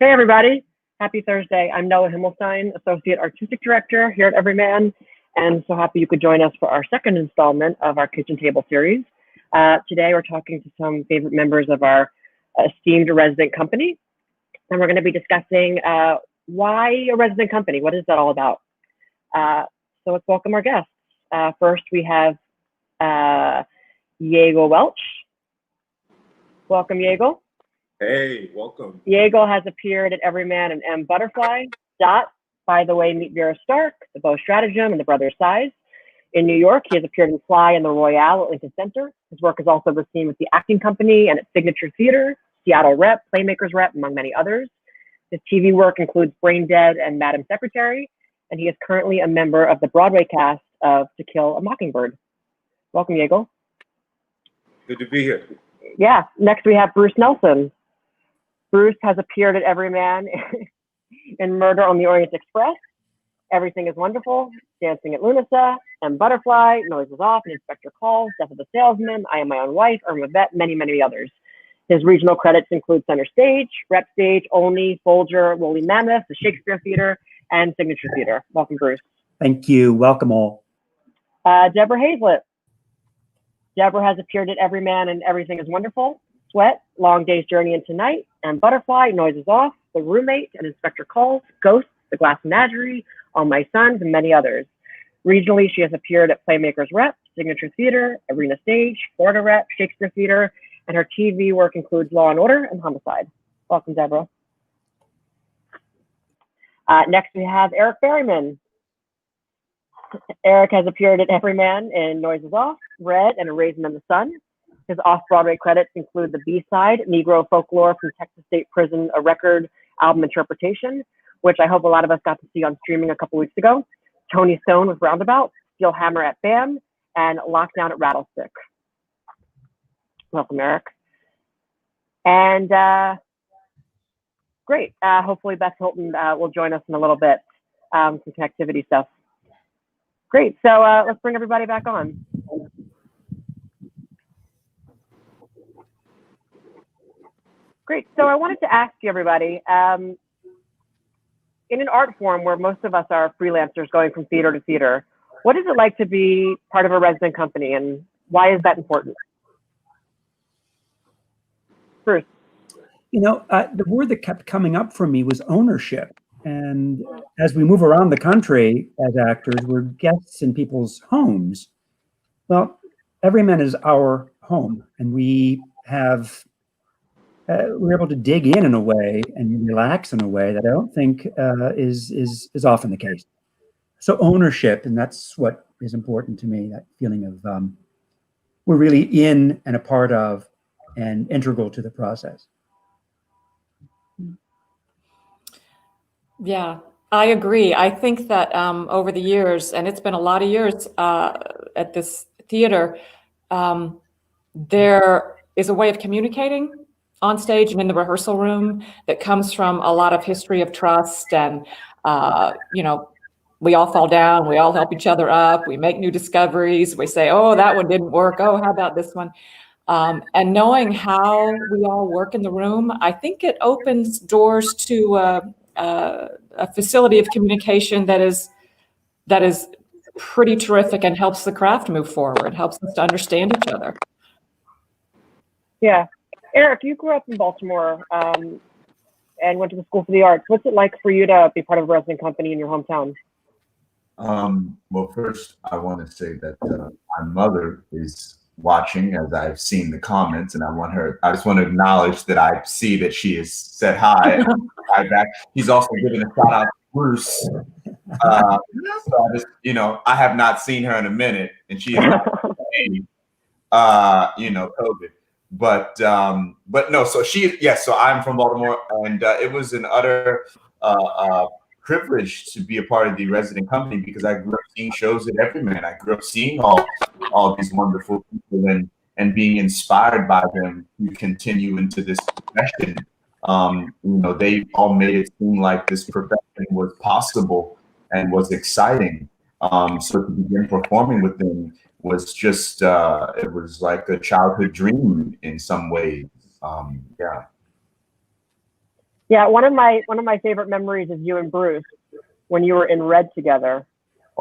Hey, everybody. Happy Thursday. I'm Noah Himmelstein, Associate Artistic Director here at Everyman, and so happy you could join us for our second installment of our Kitchen Table series. Today, we're talking to some favorite members of our esteemed resident company, and we're going to be discussing why a resident company. What is that all about? So let's welcome our guests. First, we have Yago Welch. Welcome, Yago. Hey, welcome. Yago has appeared at Everyman and M Butterfly. Dot, by the way, meet Vera Stark, The Beau Stratagem, and The Brothers Size. In New York, he has appeared in Fly and the Royale at Lincoln Center. His work is also the seen with the Acting Company and at Signature Theater, Seattle Rep, Playmakers Rep, among many others. His TV work includes Brain Dead and Madam Secretary, and he is currently a member of the Broadway cast of To Kill a Mockingbird. Welcome, Yago. Good to be here. Yeah. Next, we have Bruce Nelson. Bruce has appeared at Everyman in Murder on the Orient Express, Everything is Wonderful, Dancing at Lunasa, M Butterfly, Noise is Off, and Inspector Calls, Death of the Salesman, I Am My Own Wife, Irma Vett, many, many others. His regional credits include Center Stage, Rep Stage, Olney, Folger, Woolly Mammoth, the Shakespeare Theater, and Signature Theater. Welcome, Bruce. Thank you. Welcome all. Deborah Hazlett. Deborah has appeared at Everyman and Everything is Wonderful, Sweat, Long Day's Journey into Night, and Butterfly, Noise is Off, The Roommate, and Inspector Calls, Ghost, The Glass Menagerie, All My Sons, and many others. Regionally, she has appeared at Playmakers Rep, Signature Theater, Arena Stage, Florida Rep, Shakespeare Theater, and her TV work includes Law and Order and Homicide. Welcome, Deborah. Next, we have Eric Berryman. Eric has appeared at Everyman in Noise is Off, Red, and A Raisin in the Sun. His off-Broadway credits include the B-side, Negro Folklore from Texas State Prison, a record album interpretation, which I hope a lot of us got to see on streaming a couple weeks ago, Tony Stone with Roundabout, Steel Hammer at BAM, and Lockdown at Rattlestick. Welcome, Eric. And great. Hopefully Beth Hilton will join us in a little bit, some connectivity stuff. Great. So let's bring everybody back on. Great. So I wanted to ask you, everybody, in an art form where most of us are freelancers going from theater to theater, what is it like to be part of a resident company, and why is that important? Bruce. You know, the word that kept coming up for me was ownership. And as we move around the country as actors, we're guests in people's homes. Well, Everyman is our home, and we have we're able to dig in a way and relax in a way that I don't think is often the case. So ownership, and that's what is important to me, that feeling of we're really in and a part of and integral to the process. Yeah, I agree. I think that over the years, and it's been a lot of years at this theater, there is a way of communicating on stage and in the rehearsal room that comes from a lot of history of trust. And, you know, we all fall down, we all help each other up, we make new discoveries, we say, oh, that one didn't work, oh, how about this one? And knowing how we all work in the room, I think it opens doors to a facility of communication that is pretty terrific and helps the craft move forward, helps us to understand each other. Yeah. Eric, you grew up in Baltimore and went to the School for the Arts. What's it like for you to be part of a resident company in your hometown? Well, first, I want to say that my mother is watching, as I've seen the comments, and I just want to acknowledge that I see that she has said hi. Hi back. She's also giving a shout out to Bruce. So I just, you know, I have not seen her in a minute, and she is not you know, COVID. But no, so so I'm from Baltimore, and it was an utter privilege to be a part of the resident company because I grew up seeing shows at Everyman. I grew up seeing all these wonderful people and being inspired by them to continue into this profession. You know, they all made it seem like this profession was possible and was exciting. So to begin performing with them was just, it was like a childhood dream in some ways. Yeah. Yeah, one of my favorite memories is you and Bruce when you were in Red together.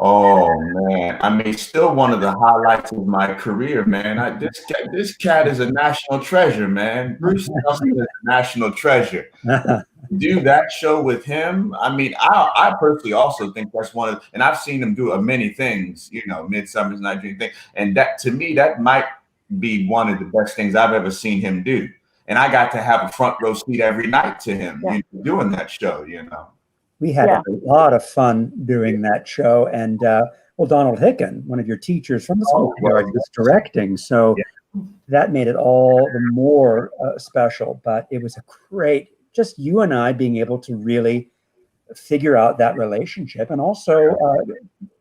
Oh man, I mean, still one of the highlights of my career, man. This cat is a national treasure, man. Bruce Nelson is a national treasure. Do that show with him. I mean, I personally also think that's one of, and I've seen him do many things, you know, Midsummer's Night Dream thing, and that to me that might be one of the best things I've ever seen him do. And I got to have a front row seat every night to him, you know, doing that show, you know. We had a lot of fun doing that show, and well, Donald Hicken, one of your teachers from the school, was directing, so that made it all the more special. But it was a great, just you and I being able to really figure out that relationship, and also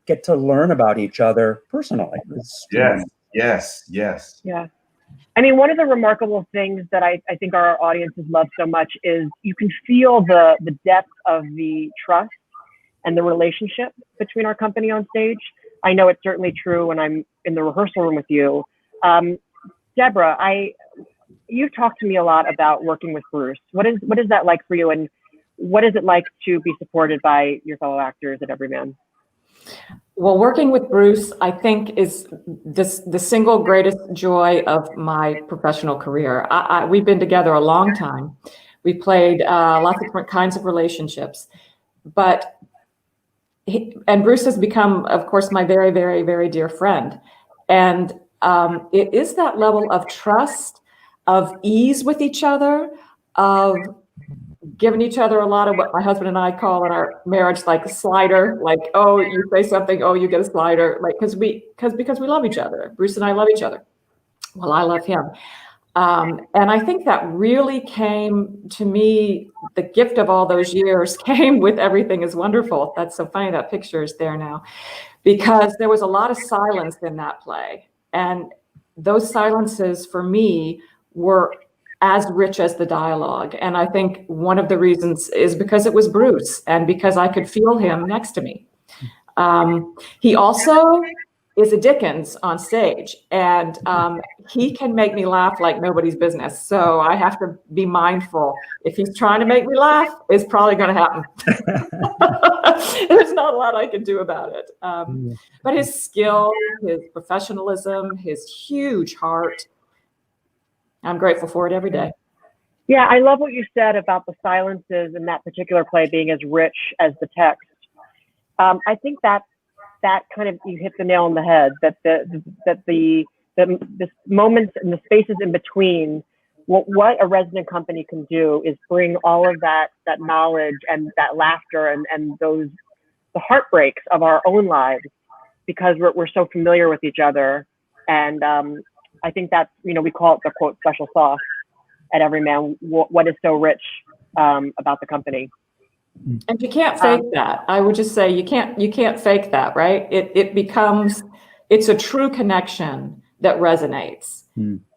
get to learn about each other personally. Yes. Yeah. I mean, one of the remarkable things that I think our audiences love so much is you can feel the depth of the trust and the relationship between our company on stage. I know it's certainly true when I'm in the rehearsal room with you. Deborah, you've talked to me a lot about working with Bruce. What is that like for you, and what is it like to be supported by your fellow actors at Everyman? Well, working with Bruce, I think, is the single greatest joy of my professional career. We've been together a long time. We played lots of different kinds of relationships, but Bruce has become, of course, my very, very, very dear friend. And it is that level of trust, of ease with each other, of giving each other a lot of what my husband and I call in our marriage, like a slider, like, oh, you say something, oh, you get a slider, like, because we love each other. Bruce and I love each other. Well, I love him. And I think that really came to me, the gift of all those years came with Everything is Wonderful. That's so funny, that picture is there now, because there was a lot of silence in that play. And those silences for me were as rich as the dialogue. And I think one of the reasons is because it was Bruce and because I could feel him next to me. He also is a Dickens on stage, and he can make me laugh like nobody's business. So I have to be mindful. If he's trying to make me laugh, it's probably going to happen. There's not a lot I can do about it. But his skill, his professionalism, his huge heart, I'm grateful for it every day. Yeah, I love what you said about the silences in that particular play being as rich as the text. I think that kind of, you hit the nail on the head, that the moments and the spaces in between, what a resident company can do is bring all of that knowledge and that laughter and the heartbreaks of our own lives, because we're so familiar with each other. And I think that's, we call it the quote special sauce at Everyman, what is so rich about the company. And you can't fake that. I would just say you can't fake that, right? It's a true connection that resonates.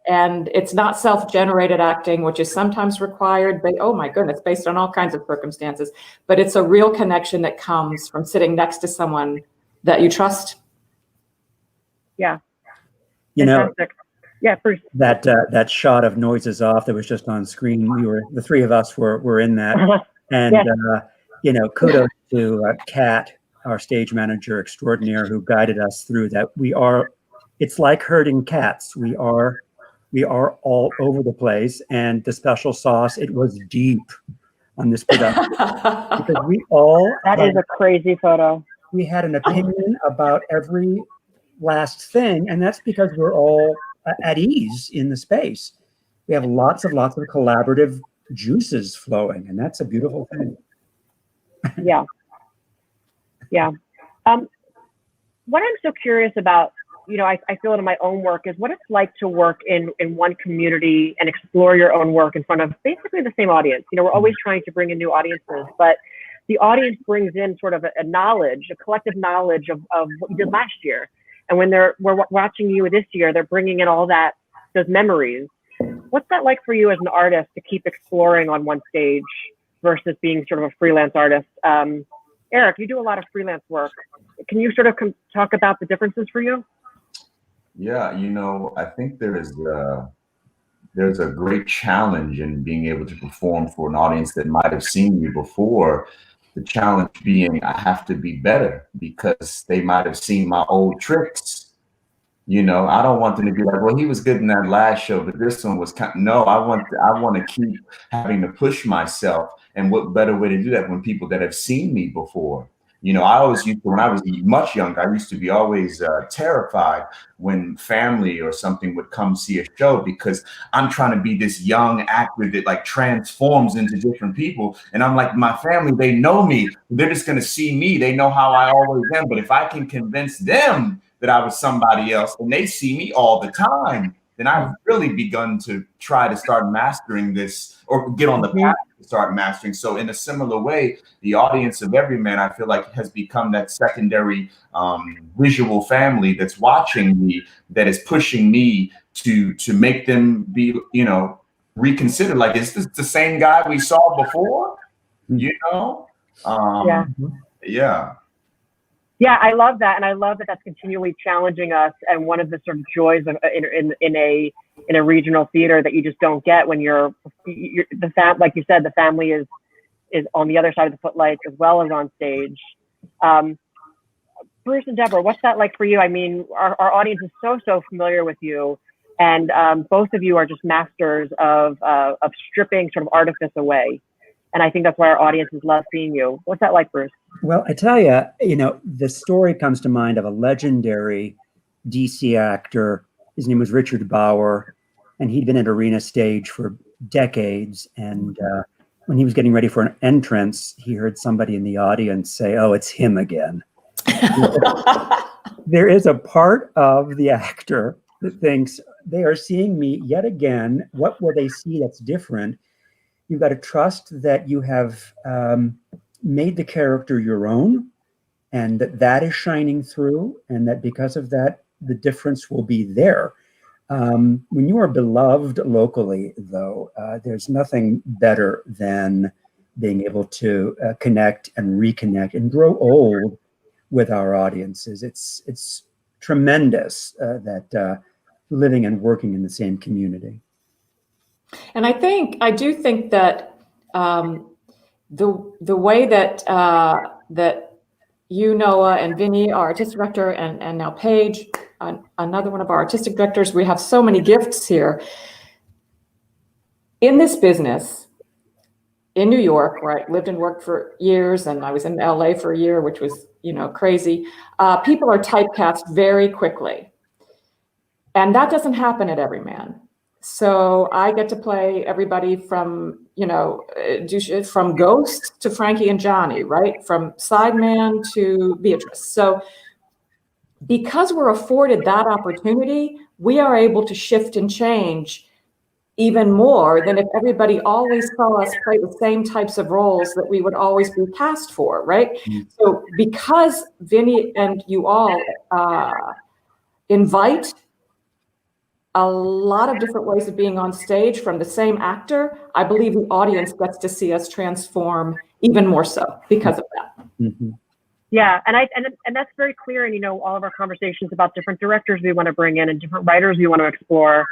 And it's not self-generated acting, which is sometimes required, but oh my goodness, based on all kinds of circumstances. But it's a real connection that comes from sitting next to someone that you trust. Yeah. Fantastic. Yeah, Bruce. That shot of Noises Off that was just on screen, the three of us were in that. And, kudos to Kat, our stage manager extraordinaire, who guided us through that. It's like herding cats. We are all over the place. And the special sauce, it was deep on this production. Because that is a crazy photo. We had an opinion about every last thing. And that's because we're all at ease in the space. We have lots of collaborative juices flowing, and that's a beautiful thing. Yeah. What I'm so curious about, I feel it in my own work, is what it's like to work in one community and explore your own work in front of basically the same audience. We're always trying to bring in new audiences, but the audience brings in sort of a collective knowledge of what you did last year. And when we're watching you this year, they're bringing in all those memories. What's that like for you as an artist to keep exploring on one stage versus being sort of a freelance artist? Eric, you do a lot of freelance work. Can you sort of talk about the differences for you? Yeah, I think there is there's a great challenge in being able to perform for an audience that might have seen me before. The challenge being I have to be better because they might have seen my old tricks. I don't want them to be like, well, he was good in that last show, but this one was no, I want to keep having to push myself. And what better way to do that when people that have seen me before? I always used to, when I was much younger, I used to be always terrified when family or something would come see a show because I'm trying to be this young actor that like transforms into different people. And I'm like, my family, they know me. They're just going to see me. They know how I always am. But if I can convince them that I was somebody else and they see me all the time, then I've really begun to try to start mastering this or get on the path to start mastering. So in a similar way, the audience of Everyman, I feel like has become that secondary visual family that's watching me, that is pushing me to make them be, reconsider. Like, is this the same guy we saw before? Yeah. Yeah, I love that, and I love that that's continually challenging us. And one of the sort of joys of in a regional theater that you just don't get when you're like you said, the family is on the other side of the footlights as well as on stage. Bruce and Deborah, what's that like for you? I mean, our audience is so familiar with you, and both of you are just masters of stripping sort of artifice away. And I think that's why our audiences love seeing you. What's that like, Bruce? Well, I tell you, the story comes to mind of a legendary DC actor. His name was Richard Bauer, and he'd been at arena stage for decades. And when he was getting ready for an entrance, he heard somebody in the audience say, "Oh, it's him again." There is a part of the actor that thinks they are seeing me yet again. What will they see that's different? You've got to trust that you have made the character your own, and that is shining through, and that because of that, the difference will be there. When you are beloved locally, though, there's nothing better than being able to connect and reconnect and grow old with our audiences. It's tremendous that living and working in the same community. And I do think that the way that that you, Noah, and Vinny, our artistic director, and now Paige, another one of our artistic directors, we have so many gifts here. In this business, in New York, where I lived and worked for years, and I was in LA for a year, which was, crazy, people are typecast very quickly. And that doesn't happen at Everyman. So I get to play everybody from, from Ghost to Frankie and Johnny, right? From Sideman to Beatrice. So because we're afforded that opportunity, we are able to shift and change even more than if everybody always saw us play the same types of roles that we would always be cast for, right? So because Vinny and you all invite a lot of different ways of being on stage from the same actor, I believe the audience gets to see us transform even more so because of that. Mm-hmm. Yeah, and that's very clear in all of our conversations about different directors we want to bring in and different writers we want to explore,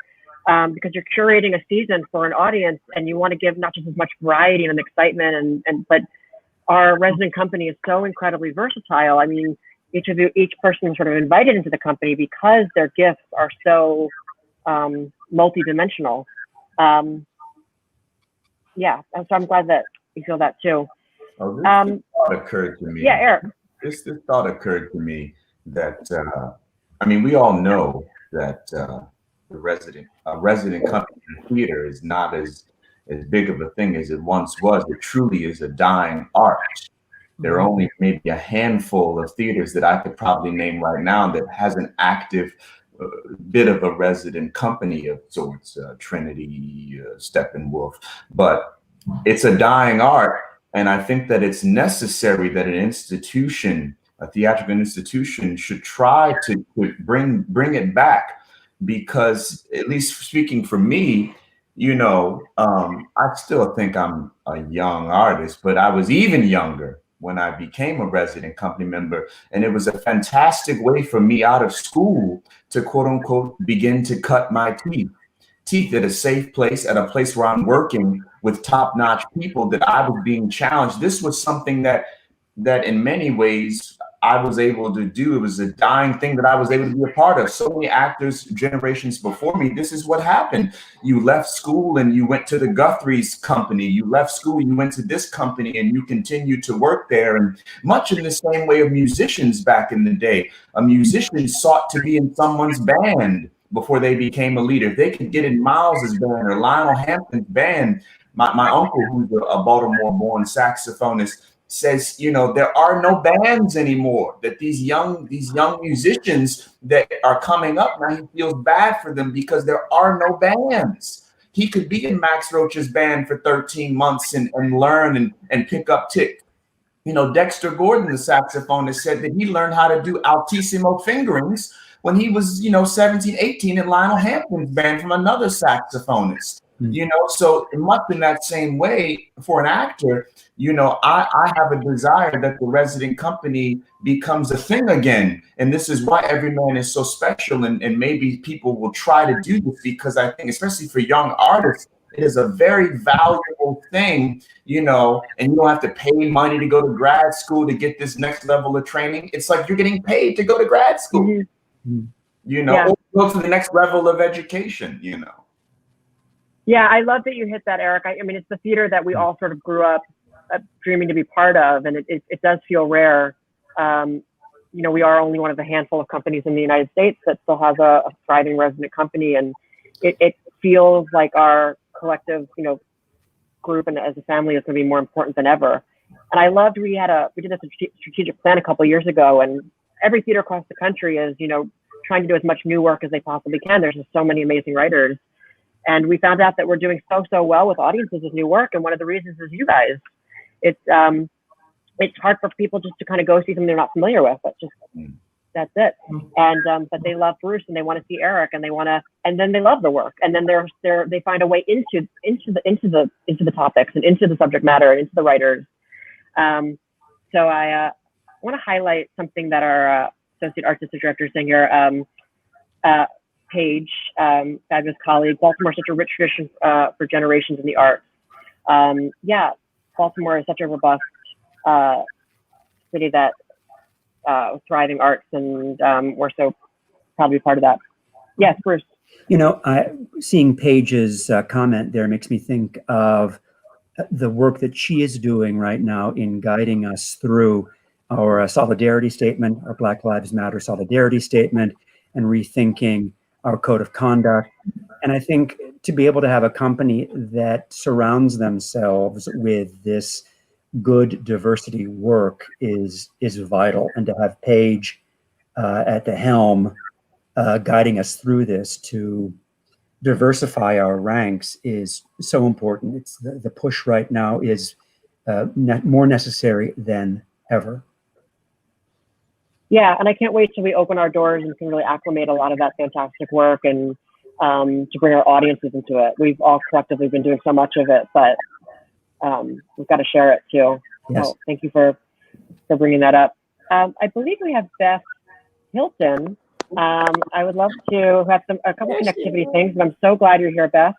because you're curating a season for an audience and you want to give not just as much variety and excitement but our resident company is so incredibly versatile. I mean, each person is sort of invited into the company because their gifts are so multi-dimensional. Yeah, so I'm glad that you feel that too. Oh, this thought occurred to me. Yeah, Eric. This thought occurred to me that we all know that the resident company in theater is not as big of a thing as it once was. It truly is a dying art. There are only maybe a handful of theaters that I could probably name right now that has an active bit of a resident company of sorts, Trinity, Steppenwolf, but it's a dying art. And I think that it's necessary that an institution, a theatrical institution, should try to bring it back, because at least speaking for me, I still think I'm a young artist, but I was even younger when I became a resident company member. And it was a fantastic way for me out of school to, quote unquote, begin to cut my teeth, teeth at a safe place, at a place where I'm working with top-notch people, that I was being challenged. This was something that in many ways I was able to do. It was a dying thing that I was able to be a part of. So many actors, generations before me, this is what happened. You left school and you went to the Guthrie's company. You left school and you went to this company and you continued to work there. And much in the same way of musicians back in the day, a musician sought to be in someone's band before they became a leader. If they could get in Miles's band or Lionel Hampton's band, my uncle, who's a Baltimore-born saxophonist, says, you know, there are no bands anymore, that these young musicians that are coming up now, he feels bad for them because there are no bands. He could be in Max Roach's band for 13 months and learn and pick up tick. You know, Dexter Gordon, the saxophonist, said that he learned how to do altissimo fingerings when he was, 17, 18 in Lionel Hampton's band from another saxophonist. You know, so much in that same way for an actor, I have a desire that the resident company becomes a thing again. And this is why Everyman is so special. And maybe people will try to do this, because I think, especially for young artists, it is a very valuable thing, and you don't have to pay money to go to grad school to get this next level of training. It's like you're getting paid to go to grad school, or go to the next level of education, Yeah, I love that you hit that, Eric. I mean, it's the theater that we all sort of grew up dreaming to be part of, and it does feel rare. We are only one of the handful of companies in the United States that still has a thriving resident company, and it feels like our collective, group and as a family is going to be more important than ever. And I loved we did a strategic plan a couple of years ago, and every theater across the country is, trying to do as much new work as they possibly can. There's just so many amazing writers. And we found out that we're doing so well with audiences with new work. And one of the reasons is you guys. It's hard for people just to kind of go see something they're not familiar with, but just that's it. And but they love Bruce and they want to see Eric and then they love the work. And then they find a way into the topics and into the subject matter and into the writers. So I want to highlight something that our associate artistic director is saying here. Paige, fabulous colleague. Baltimore is such a rich tradition for generations in the arts. Baltimore is such a robust city that thriving arts, and we're so proud to be part of that. Yes, Bruce. Seeing Paige's comment there makes me think of the work that she is doing right now in guiding us through our solidarity statement, our Black Lives Matter solidarity statement, and rethinking our code of conduct. And I think to be able to have a company that surrounds themselves with this good diversity work is vital. And to have Paige at the helm guiding us through this to diversify our ranks is so important. It's the push right now is more necessary than ever. Yeah, and I can't wait till we open our doors and can really acclimate a lot of that fantastic work and to bring our audiences into it. We've all collectively been doing so much of it, but we've got to share it too. Yes. So thank you for bringing that up. I believe we have Beth Hilton. I would love to have a couple connectivity things, but I'm so glad you're here, Beth.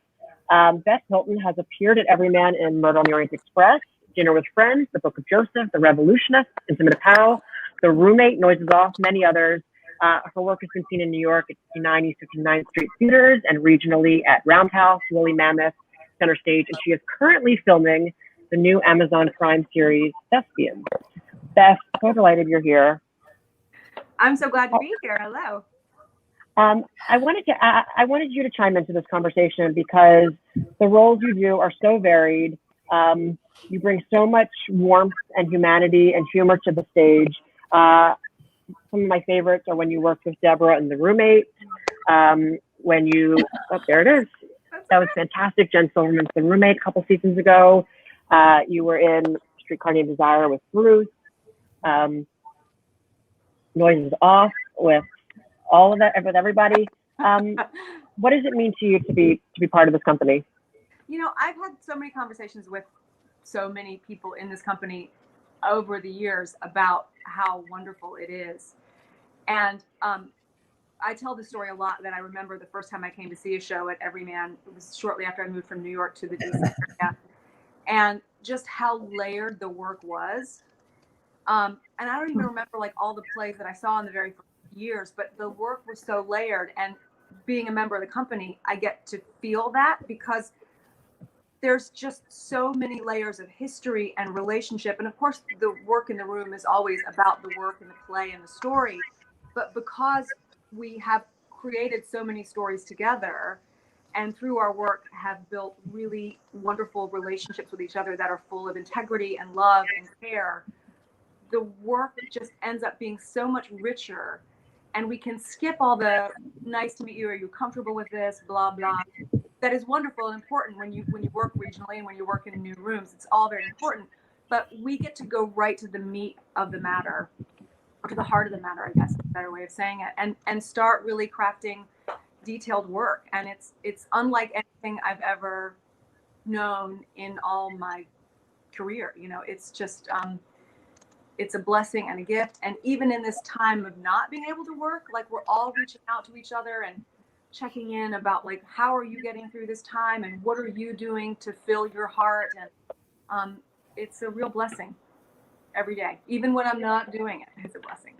Beth Hilton has appeared at Everyman in Murder on the Orient Express, Dinner with Friends, The Book of Joseph, The Revolutionist, Intimate Apparel, The Roommate, Noises Off, many others. Her work has been seen in New York at 59 East 59th Street Theaters and regionally at Roundhouse, Woolly Mammoth, Center Stage, and she is currently filming the new Amazon Prime series, Thespian. Beth, so delighted you're here. I'm so glad to be here. Hello. I wanted you to chime into this conversation because the roles you do are so varied. You bring so much warmth and humanity and humor to the stage. Some of my favorites are when you worked with Deborah in The Roommate. There it is. That was fantastic. Jen Silverman's The Roommate a couple seasons ago. You were in Streetcar Named Desire with Bruce. Noises Off with all of that, with everybody. What does it mean to you to be part of this company? I've had so many conversations with so many people in this company over the years about how wonderful it is. And I tell this story a lot, that I remember the first time I came to see a show at Everyman. It was shortly after I moved from New York to the DC area, and just how layered the work was. And I don't even remember like all the plays that I saw in the very first years, but the work was so layered. And being a member of the company, I get to feel that, because there's just so many layers of history and relationship. And of course, the work in the room is always about the work and the play and the story. But because we have created so many stories together, and through our work have built really wonderful relationships with each other that are full of integrity and love and care, the work just ends up being so much richer. And we can skip all the nice to meet you, are you comfortable with this, blah, blah. That is wonderful and important when you work regionally and when you work in new rooms. It's all very important. But we get to go right to the meat of the matter, or to the heart of the matter, I guess is a better way of saying it, and start really crafting detailed work. And it's unlike anything I've ever known in all my career. You know, it's just it's a blessing and a gift. And even in this time of not being able to work, like, we're all reaching out to each other and checking in about, like, how are you getting through this time, and what are you doing to fill your heart? And it's a real blessing every day. Even when I'm not doing it, it's a blessing.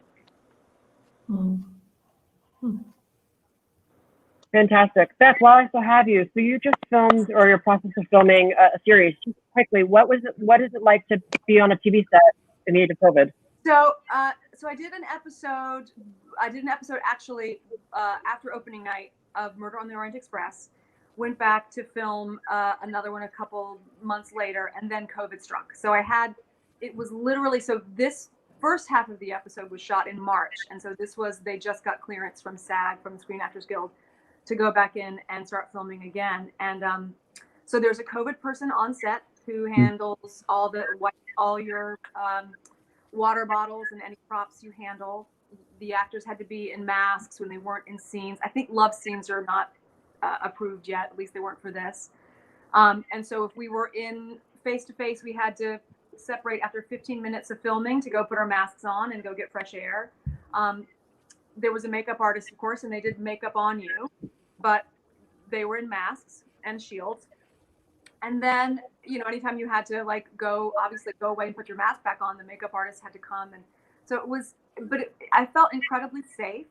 Fantastic. Beth, while I still have you, so you just filmed, or your process of filming a series. Just quickly, what is it like to be on a TV set in the age of COVID? So I did an episode. Actually after opening night of Murder on the Orient Express. Went back to film another one a couple months later, and then COVID struck. So it was literally, so this first half of the episode was shot in March, and so they just got clearance from SAG, from the Screen Actors Guild, to go back in and start filming again. And so there's a COVID person on set who handles all your water bottles and any props you handle. The actors had to be in masks when they weren't in scenes. I think love scenes are not approved yet. At least they weren't for this. And so if we were in face to face, we had to separate after 15 minutes of filming to go put our masks on and go get fresh air. There was a makeup artist, of course, and they did makeup on you, but they were in masks and shields. And then, you know, anytime you had to go away and put your mask back on, the makeup artist had to come. And so it was, I felt incredibly safe.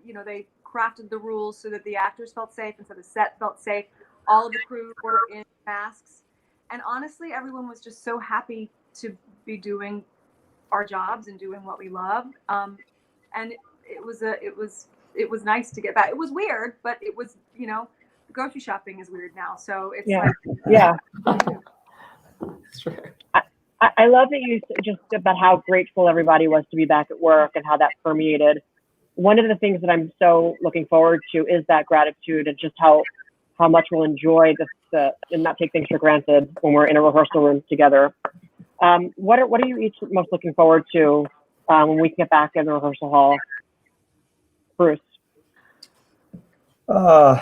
You know, they crafted the rules so that the actors felt safe, and so the set felt safe. All of the crew were in masks. And honestly, everyone was just so happy to be doing our jobs and doing what we love. And it was nice to get back. It was weird, but it was, you know, grocery shopping is weird now. So it's Sure. I love that you just about how grateful everybody was to be back at work and how that permeated. One of the things that I'm so looking forward to is that gratitude, and just how much we'll enjoy and not take things for granted when we're in a rehearsal room together. What are you each most looking forward to when we get back in the rehearsal hall? Bruce. Well,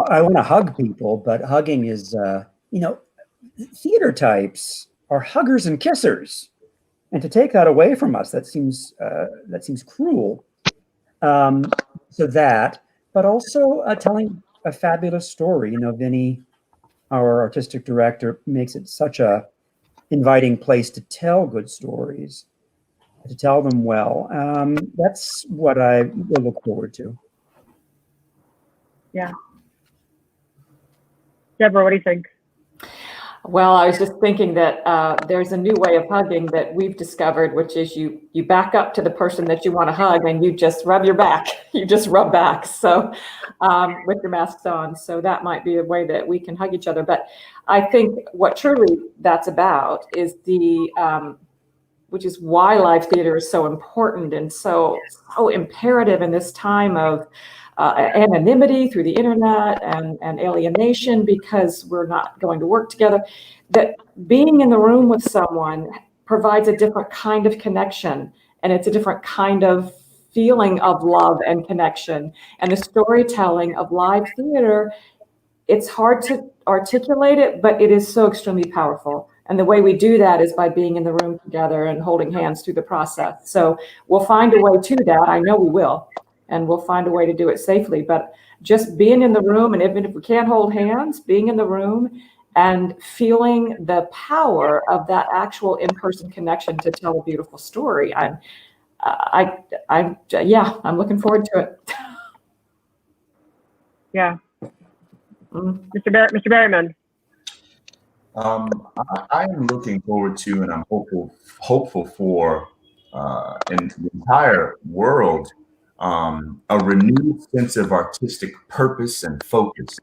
I want to hug people, but hugging is, you know, theater types are huggers and kissers, and to take that away from us, that seems cruel. So that, but also telling a fabulous story. You know, Vinny, our artistic director, makes it such a inviting place to tell good stories, to tell them well. That's what I will look forward to. Yeah. Deborah, what do you think? Well, I was just thinking that there's a new way of hugging that we've discovered, which is you back up to the person that you want to hug and you just rub your back. You just rub back. So with your masks on. So that might be a way that we can hug each other. But I think what truly that's about is which is why live theater is so important and so imperative in this time of anonymity through the internet and alienation, because we're not going to work together, that being in the room with someone provides a different kind of connection, and it's a different kind of feeling of love and connection. And the storytelling of live theater, it's hard to articulate it, but it is so extremely powerful. And the way we do that is by being in the room together and holding hands through the process. So we'll find a way to that. I know we will. And we'll find a way to do it safely. But just being in the room, and even if we can't hold hands, being in the room and feeling the power of that actual in-person connection to tell a beautiful story. I'm looking forward to it. Yeah. Mr. Berryman. I am looking forward to, and I'm hopeful for, in the entire world, a renewed sense of artistic purpose and focus.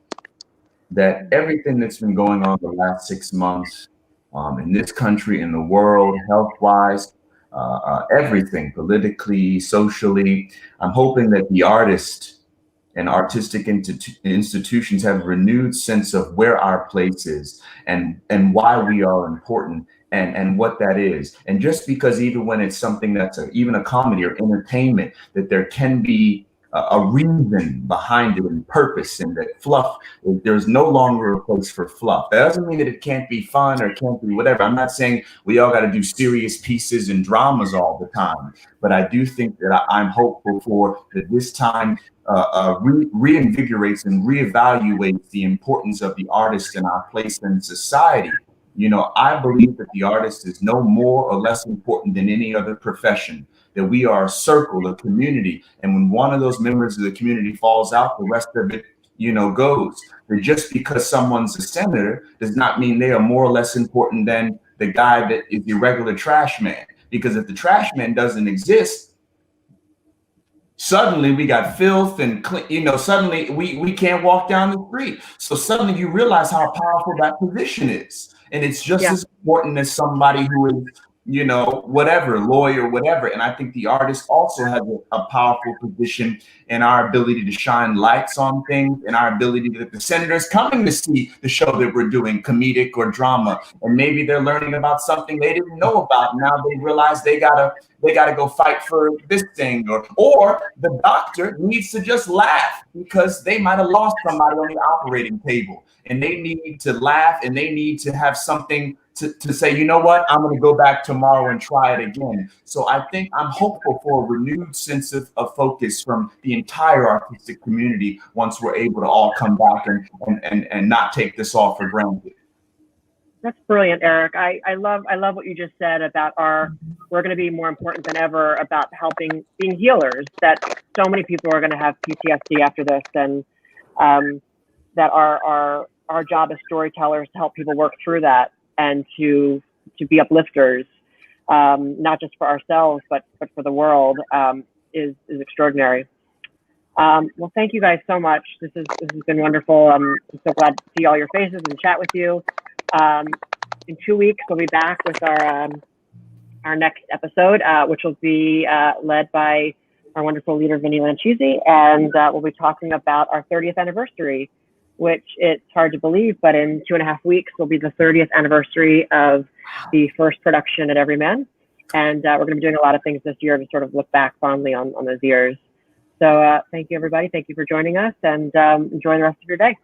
That everything that's been going on the last 6 months, in this country, in the world, health-wise, everything, politically, socially, I'm hoping that the artist and artistic institutions have a renewed sense of where our place is and why we are important and what that is. And just because even when it's something that's even a comedy or entertainment, that there can be a reason behind it and purpose, and that fluff, there's no longer a place for fluff. That doesn't mean that it can't be fun or can't be whatever. I'm not saying we all got to do serious pieces and dramas all the time, but I do think that I'm hopeful for that this time reinvigorates and reevaluates the importance of the artist and our place in society. You know, I believe that the artist is no more or less important than any other profession, that we are a circle, a community. And when one of those members of the community falls out, the rest of it, goes. That just because someone's a senator does not mean they are more or less important than the guy that is the regular trash man. Because if the trash man doesn't exist, suddenly we got filth and suddenly we can't walk down the street. So suddenly you realize how powerful that position is. And it's just as important as somebody who is, whatever, lawyer, whatever. And I think the artist also has a powerful position in our ability to shine lights on things, and our ability that the senators coming to see the show that we're doing, comedic or drama, and maybe they're learning about something they didn't know about. Now they realize they gotta go fight for this thing, or the doctor needs to just laugh because they might have lost somebody on the operating table, and they need to laugh, and they need to have something to say, you know what, I'm going to go back tomorrow and try it again. So I think I'm hopeful for a renewed sense of focus from the entire artistic community once we're able to all come back and not take this all for granted. That's brilliant, Eric. I love what you just said about we're going to be more important than ever about being healers, that so many people are going to have PTSD after this, and that our job as storytellers to help people work through that and to be uplifters, not just for ourselves, but for the world, is extraordinary. Well, thank you guys so much. This has been wonderful. I'm so glad to see all your faces and chat with you. In 2 weeks, we'll be back with our next episode, which will be led by our wonderful leader, Vinny Lanchisi, and we'll be talking about our 30th anniversary, which it's hard to believe, but in 2.5 weeks will be the 30th anniversary of the first production at Everyman. And we're going to be doing a lot of things this year to sort of look back fondly on those years. So thank you, everybody. Thank you for joining us, and enjoy the rest of your day.